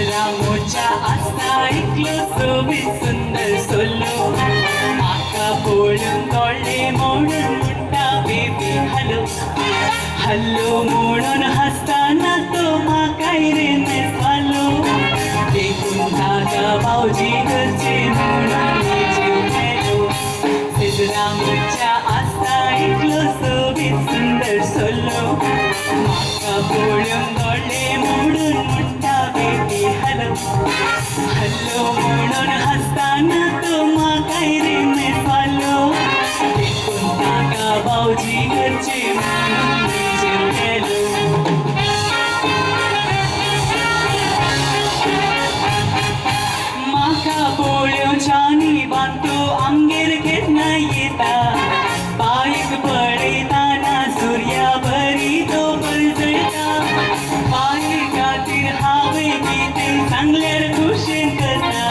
रामोच्या आसा ऐकलो सोबीत सुंदर सोलो म्हाका पळोवन कळ्ळें म्हणून म्हणटा बेबी हॅलो हॅलो म्हणून हसताना तो म्हाकाय रे नेसवालो देखून ताका भावजी करचे म्हणून मी जीव गेलो रामोच्या आसा ऐकलो सोबीत सुंदर सोलो म्हाका पळोवन कळ्ळें म्हणून म्हणटा बेबी हॅलो हॅलो म्हणून हसताना तो म्हाकाय रे नेसवालो देखून ताका भावजी करचे म्हणून मी जीव गेलो म्हाका पोळ्योच्यांनी बांदतो आमगेर केन्ना येता बायक पळयताना सुर्या बरी तो बळजळटा बाये खातीर हांवें कितें सांगल्यार खुशेन करता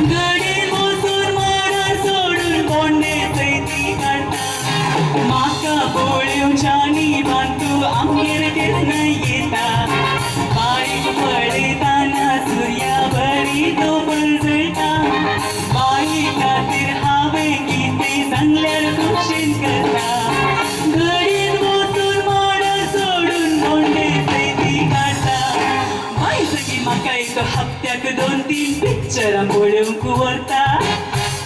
घडीर बसून माडा सोडून बोंडे चैती काडटा म्हाका पोळ्योच्यांनी बांदतो आमगेर केन्ना येता बायक पळयताना सुर्या बरी तो बळजळटा बाये खातीर हांवें कितें सांगल्यार खुशेन करता घडीर बसून माडा सोडून बोंडे चैती काडटा बाय सगी म्हाका एक हप्त्याक 2-3 पिक्चरां पळोवंक व्हरता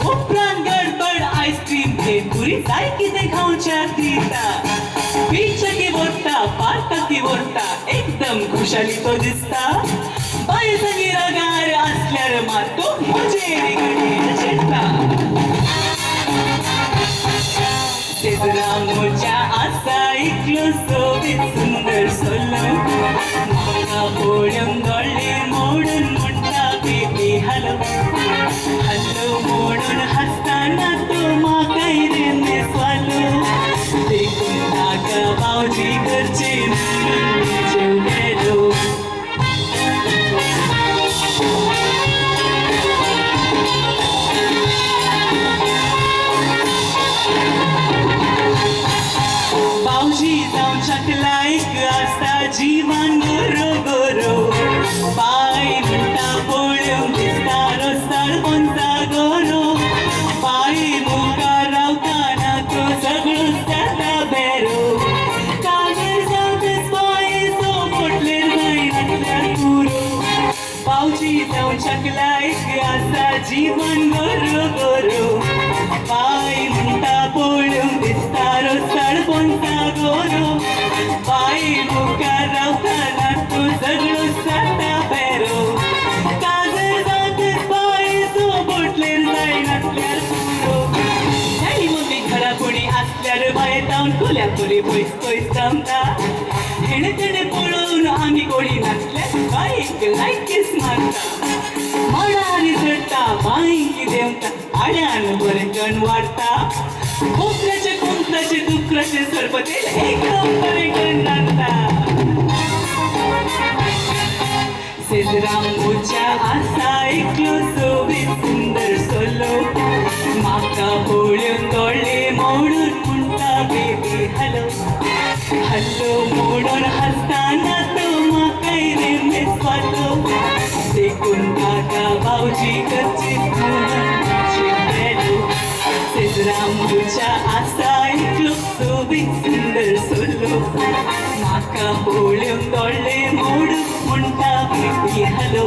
उपरांत गडबड आयस्क्रीम भेलपुरी जाय कितें खावच्याक दिता बिचाकी व्हरता पार्काकी व्हरता एकदम खुशाली तो दिसता बाय सगी रगार आसल्यार मात तो मजेरी घडये शेणटा रामोच्या आसा ऐकलो सोबीत सुंदर सोलो म्हाका पळोवन कळ्ळें म्हणून म्हणटा बेबी हॅलो हॅलो म्हणून हसताना तो म्हाकाय रे नेसवालो देखून ताका भावजी करचे म्हणून मी जीव गेलो भावजी जावच्याक लायक आसता जिवान गोरो गोरो बाय म्हणटा पळोवंक दिसता रस्तार पंचा गोरो बाय मुखार रावताना तो सगळोच जाता बेरो कागर जावचेच बाय सो पोटलेर जायनातल्यार पुरो भावजी जावच्याक लायक आसता जिवान गोरो गोरो बाय म्हणटा पळोवंक दिसता रस्तार पंचा गोरो बाय मुखार रावताना तो सगळोच जाता बेरो कागर जावचेच बाय सो पोटलेर जायनातल्यार पुरो डॅडी मम्मी घरा कोणी आसल्यार बाय जावन कोल्या कोली पयस पयस जमता हेणे तेणे पळोवन आमी कोणी नासल्यार बायक लायकीस मारता माडांनी चडटा बायकी देंवता आड्यान बरें कण वाडटा खोपऱ्याचे कुंकराचे दुकराचे सरपतेल एकदम बरें कण नाचता रामोच्या आसा ऐकलो सोबीत सुंदर सोलो म्हाका पळोवन कळ्ळें म्हणून म्हणटा बेबी हॅलो हॅलो म्हणून हसताना तो म्हाकाय रे नेसवालो देखून ताका भावजी करचे म्हणून जीव गेलो रामोच्या आसा ऐकलो सोबीत सुंदर सोलो म्हाका पळोवन कळ्ळें म्हणून म्हणटा बेबी हॅलो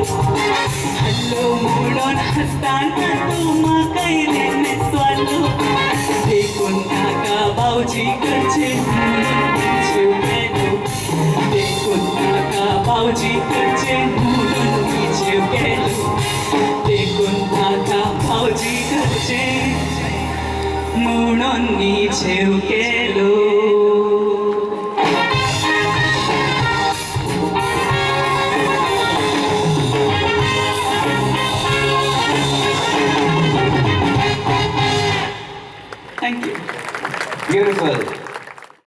हॅलो म्हणून हसताना तो म्हाकाय रे नेसवालो देखून ताका भावजी करचे म्हणून जीव गेलो देखून ताका भावजी करचे म्हणून मी जीव गेलो देखून ताका भावजी करचे म्हणून मी जीव गेलो थँक्यू. ब्युटिफुल.